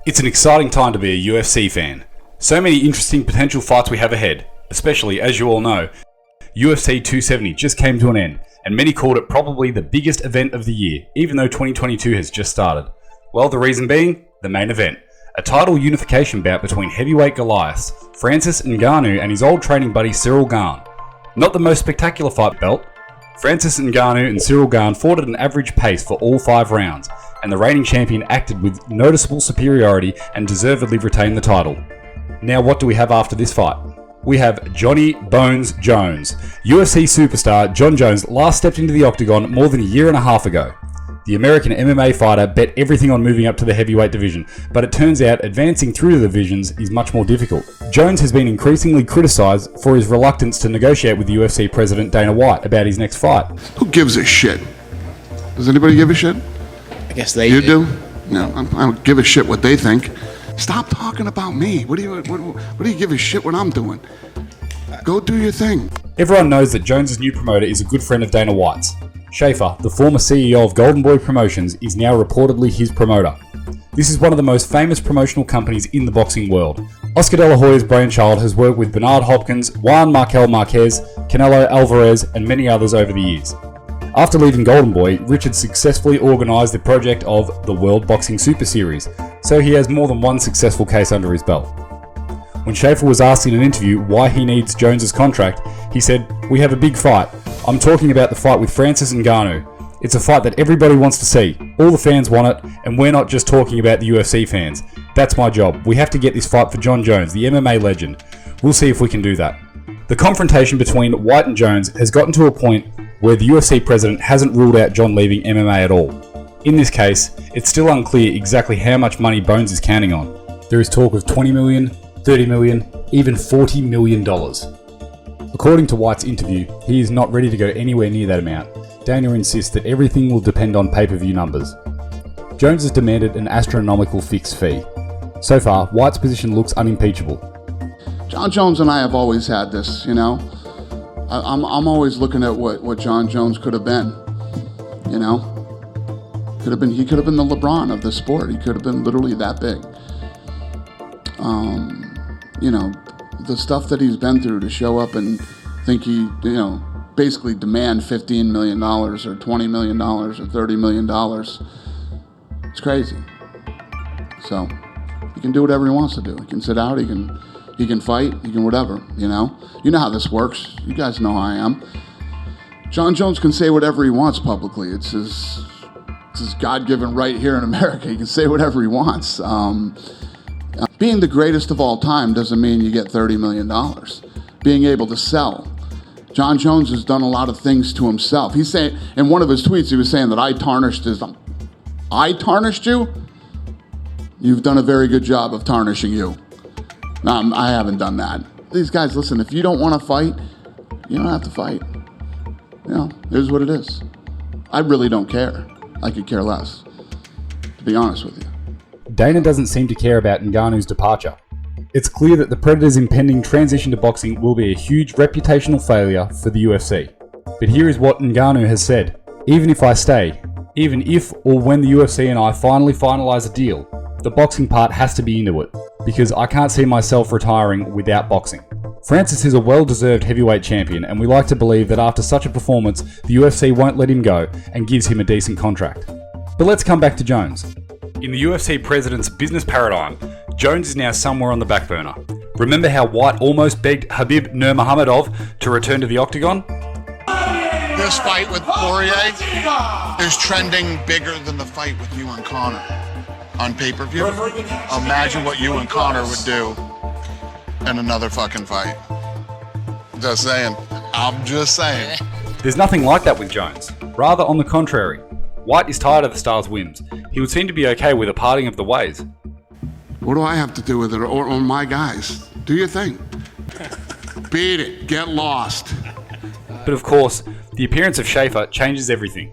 It's an exciting time to be a UFC fan. So many interesting potential fights we have ahead, especially, as you all know, UFC 270 just came to an end, and many called it probably the biggest event of the year, even though 2022 has just started. Well, the reason being, the main event. A title unification bout between heavyweight Goliaths, Francis Ngannou and his old training buddy Ciryl Gane. Not the most spectacular fight belt. Francis Ngannou and Ciryl Gane fought at an average pace for all 5 rounds, and the reigning champion acted with noticeable superiority and deservedly retained the title. Now what do we have after this fight? We have Johnny Bones Jones. UFC superstar Jon Jones last stepped into the octagon more than a year and a half ago. The American MMA fighter bet everything on moving up to the heavyweight division, but it turns out advancing through the divisions is much more difficult. Jones has been increasingly criticised for his reluctance to negotiate with the UFC president Dana White about his next fight. Who gives a shit? Does anybody give a shit? I guess they You do? No, I don't give a shit what they think. Stop talking about me. What do you give a shit what I'm doing? Go do your thing. Everyone knows that Jones' new promoter is a good friend of Dana White's. Schaefer, the former CEO of Golden Boy Promotions, is now reportedly his promoter. This is one of the most famous promotional companies in the boxing world. Oscar De La Hoya's brainchild has worked with Bernard Hopkins, Juan Marquel Marquez, Canelo Alvarez, and many others over the years. After leaving Golden Boy, Richard successfully organised the project of the World Boxing Super Series, so he has more than one successful case under his belt. When Schaefer was asked in an interview why he needs Jones' contract, he said, "We have a big fight. I'm talking about the fight with Francis Ngannou. It's a fight that everybody wants to see. All the fans want it, and we're not just talking about the UFC fans. That's my job. We have to get this fight for Jon Jones, the MMA legend. We'll see if we can do that." The confrontation between White and Jones has gotten to a point where the UFC president hasn't ruled out Jon leaving MMA at all. In this case, it's still unclear exactly how much money Bones is counting on. There is talk of $20 million, $30 million, even $40 million. According to White's interview, he is not ready to go anywhere near that amount. Dana insists that everything will depend on pay-per-view numbers. Jones has demanded an astronomical fixed fee. So far, White's position looks unimpeachable. Jon Jones and I have always had this, you know. I'm always looking at what Jon Jones could have been, you know. He could have been the LeBron of the sport. He could have been literally that big. You know, the stuff that he's been through to show up and think he, you know, basically demand $15 million or $20 million or $30 million. It's crazy. So he can do whatever he wants to do. He can sit out. He can fight. He can whatever. You know how this works. You guys know how I am. Jon Jones can say whatever he wants publicly. It's his God-given right here in America. He can say whatever he wants. Being the greatest of all time doesn't mean you get $30 million. Being able to sell. Jon Jones has done a lot of things to himself. He's saying, in one of his tweets, he was saying that I tarnished you? You've done a very good job of tarnishing you. No, I haven't done that. These guys, listen, if you don't want to fight, you don't have to fight. You know, here's what it is. I really don't care. I could care less, to be honest with you. Dana doesn't seem to care about Ngannou's departure. It's clear that the Predator's impending transition to boxing will be a huge reputational failure for the UFC. But here is what Ngannou has said. Even if I stay, even if or when the UFC and I finally finalise a deal, the boxing part has to be into it, because I can't see myself retiring without boxing. Francis is a well-deserved heavyweight champion, and we like to believe that after such a performance, the UFC won't let him go and gives him a decent contract. But let's come back to Jones. In the UFC president's business paradigm, Jones is now somewhere on the back burner. Remember how White almost begged Khabib Nurmagomedov to return to the octagon? This fight with Poirier is trending bigger than the fight with you and Conor on pay-per-view. Imagine what you and Conor would do in another fucking fight. Just saying. I'm just saying. There's nothing like that with Jones. Rather on the contrary. White is tired of the star's whims. He would seem to be okay with a parting of the ways. What do I have to do with it, or my guys? Do your thing. Beat it. Get lost. But of course, the appearance of Schaefer changes everything.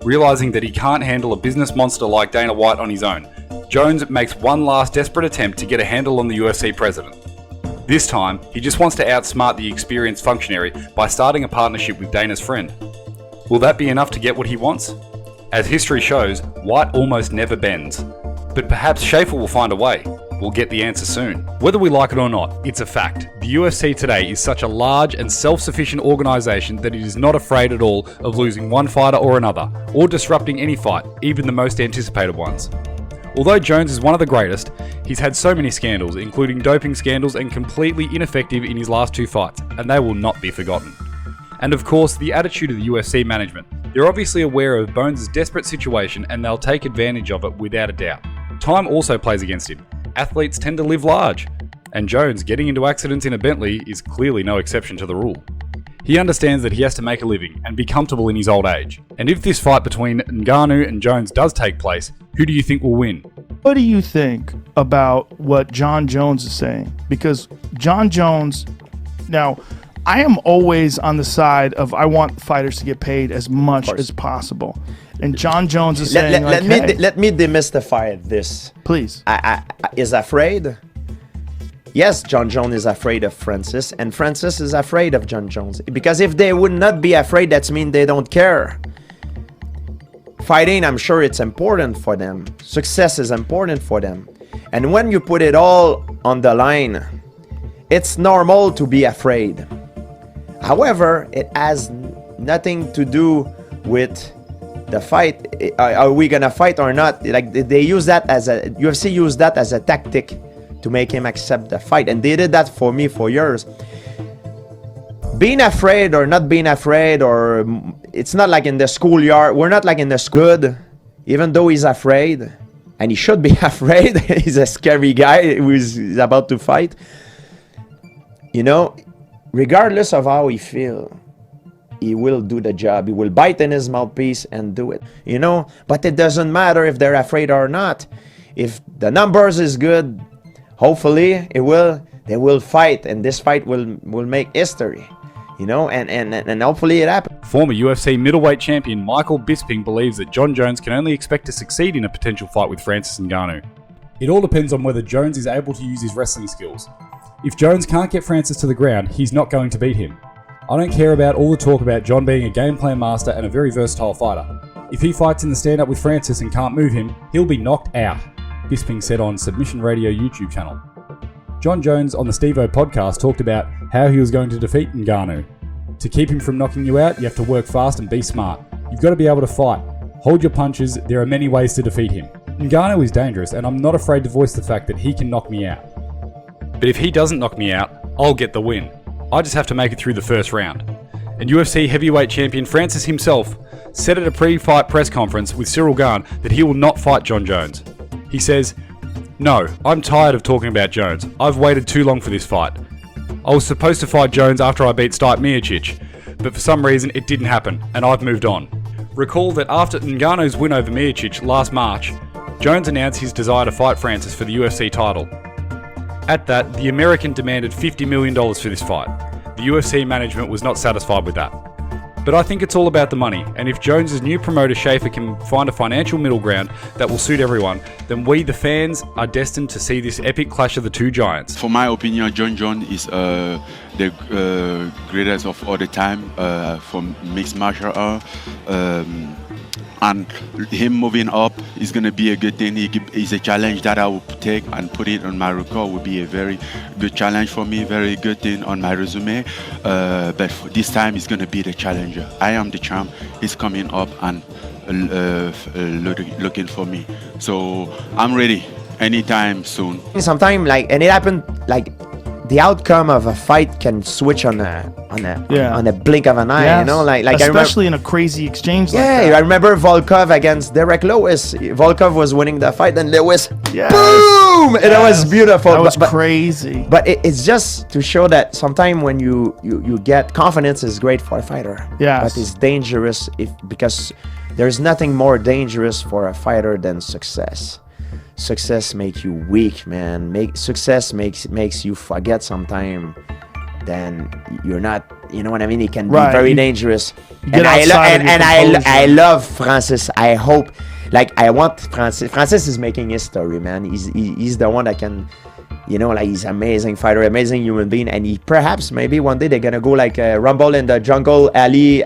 Realising that he can't handle a business monster like Dana White on his own, Jones makes one last desperate attempt to get a handle on the UFC president. This time, he just wants to outsmart the experienced functionary by starting a partnership with Dana's friend. Will that be enough to get what he wants? As history shows, White almost never bends. But perhaps Schaefer will find a way. We'll get the answer soon. Whether we like it or not, it's a fact. The UFC today is such a large and self-sufficient organisation that it is not afraid at all of losing one fighter or another, or disrupting any fight, even the most anticipated ones. Although Jones is one of the greatest, he's had so many scandals, including doping scandals, and completely ineffective in his last 2 fights, and they will not be forgotten. And of course, the attitude of the UFC management. They're obviously aware of Bones' desperate situation and they'll take advantage of it without a doubt. Time also plays against him. Athletes tend to live large, and Jones getting into accidents in a Bentley is clearly no exception to the rule. He understands that he has to make a living and be comfortable in his old age. And if this fight between Ngannou and Jones does take place, who do you think will win? What do you think about what Jon Jones is saying? Because Jon Jones, now, I am always on the side of I want fighters to get paid as much as possible. And Jon Jones is saying, let me demystify this. Please. I is afraid? Yes, Jon Jones is afraid of Francis, and Francis is afraid of Jon Jones. Because if they would not be afraid, that means they don't care. Fighting, I'm sure it's important for them. Success is important for them. And when you put it all on the line, it's normal to be afraid. However, it has nothing to do with the fight. Are we gonna fight or not? Like they use that as a UFC used that as a tactic to make him accept the fight, and they did that for me for years. Being afraid or not being afraid, or it's not like in the schoolyard. We're not like in the school. Even though he's afraid, and he should be afraid. He's a scary guy who's about to fight. You know, regardless of how he feels, he will do the job. He will bite in his mouthpiece and do it. You know, but it doesn't matter if they're afraid or not. If the numbers is good, hopefully they will fight, and this fight will make history. You know, and hopefully it happens. Former UFC middleweight champion Michael Bisping believes that Jon Jones can only expect to succeed in a potential fight with Francis Ngannou. It all depends on whether Jones is able to use his wrestling skills. If Jones can't get Francis to the ground, he's not going to beat him. I don't care about all the talk about Jon being a game plan master and a very versatile fighter. If he fights in the stand-up with Francis and can't move him, he'll be knocked out, Bisping said on Submission Radio YouTube channel. Jon Jones on the Steve-O podcast talked about how he was going to defeat Ngannou. To keep him from knocking you out, you have to work fast and be smart. You've got to be able to fight. Hold your punches, there are many ways to defeat him. Ngannou is dangerous, and I'm not afraid to voice the fact that he can knock me out. But if he doesn't knock me out, I'll get the win. I just have to make it through the first round. And UFC heavyweight champion Francis himself said at a pre-fight press conference with Cyril Gane that he will not fight Jon Jones. He says, "No, I'm tired of talking about Jones. I've waited too long for this fight. I was supposed to fight Jones after I beat Stipe Miocic, but for some reason it didn't happen, and I've moved on." Recall that after Ngannou's win over Miocic last March, Jones announced his desire to fight Francis for the UFC title. At that, the American demanded $50 million for this fight. The UFC management was not satisfied with that. But I think it's all about the money, and if Jones' new promoter Schaefer can find a financial middle ground that will suit everyone, then we, the fans, are destined to see this epic clash of the two giants. For my opinion, Jon Jones is the greatest of all the time for mixed martial art. And him moving up is going to be a good thing. It's a challenge that I will take and put it on my record. Will be a very good challenge for me, very good thing on my resume. But this time it's going to be the challenger. I am the champ. He's coming up and looking for me. So I'm ready anytime soon. Sometimes, and it happened, the outcome of a fight can switch on a blink of an eye, yes. You know, especially in a crazy exchange. Yeah, I remember Volkov against Derek Lewis. Volkov was winning the fight, and Lewis, yes. boom! Yes. And it was beautiful. That was crazy. But it's just to show that sometimes when you get confidence is great for a fighter. Yes. But it's dangerous because there's nothing more dangerous for a fighter than success. Success makes you weak, man. Success makes you forget sometime. Then you're not, you know what I mean? It can be very dangerous. And I love Francis. I hope, I want Francis. Francis is making history, man. He's the one that can You know, like he's amazing fighter, amazing human being, and he perhaps maybe one day they're gonna go like Rumble in the Jungle, Ali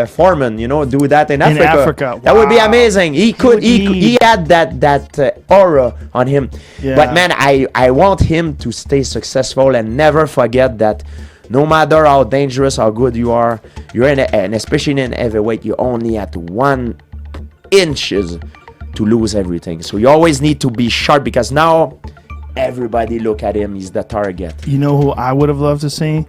Foreman, you know, do that in Africa. That would be amazing. He had that aura on him. Yeah. But man, I want him to stay successful and never forget that. No matter how dangerous, how good you are, you're and especially in heavyweight, you only at 1 inches to lose everything. So you always need to be sharp because now everybody look at him. He's the target. You know who I would have loved to see?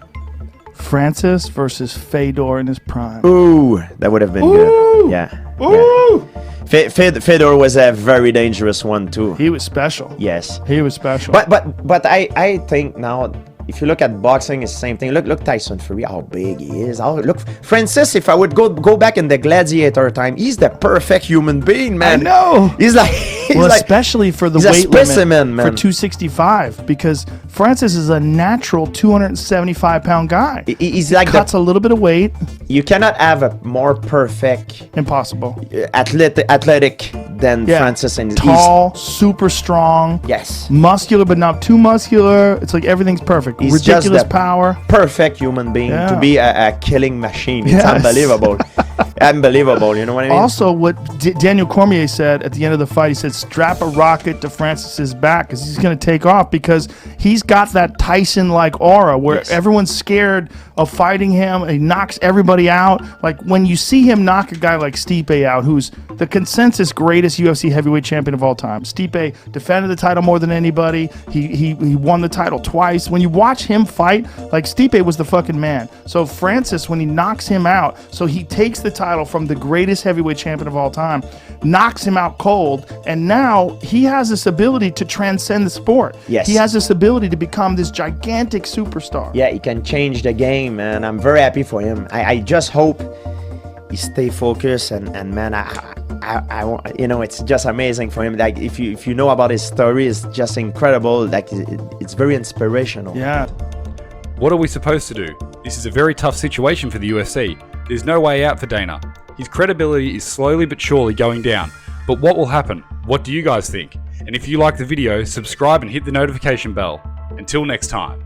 Francis versus Fedor in his prime. Ooh, that would have been good. Yeah. Ooh. Yeah. Fedor was a very dangerous one too. He was special. Yes. He was special. But I think now, if you look at boxing, it's the same thing. Look Tyson Fury, how big he is. Look Francis. If I would go back in the gladiator time, he's the perfect human being, man. I know. He's like especially for the weight specimen, limit man. for 265, because Francis is a natural 275-pound guy. He's like cuts a little bit of weight. You cannot have a more perfect, impossible, athletic than Francis, and tall, super strong. Yes, muscular but not too muscular. It's like everything's perfect. He's ridiculous just power. Perfect human being to be a killing machine. It's unbelievable. Unbelievable, you know what I mean? Also, what Daniel Cormier said at the end of the fight, he said, strap a rocket to Francis's back because he's going to take off, because he's got that Tyson-like aura where everyone's scared of fighting him. He knocks everybody out. Like when you see him knock a guy like Stipe out, who's the consensus greatest UFC heavyweight champion of all time. Stipe defended the title more than anybody. He won the title twice. When you watch him fight, like Stipe was the fucking man. So Francis, when he knocks him out, so he takes the title from the greatest heavyweight champion of all time, knocks him out cold, and now he has this ability to transcend the sport. Yes. He has this ability to become this gigantic superstar. Yeah, he can change the game, man. I'm very happy for him. I just hope he stay focused, and man, I want, you know, it's just amazing for him. Like if you know about his story, it's just incredible. Like it's very inspirational. Yeah. What are we supposed to do? This is a very tough situation for the UFC. There's no way out for Dana. His credibility is slowly but surely going down. But what will happen? What do you guys think? And if you like the video, subscribe and hit the notification bell. Until next time.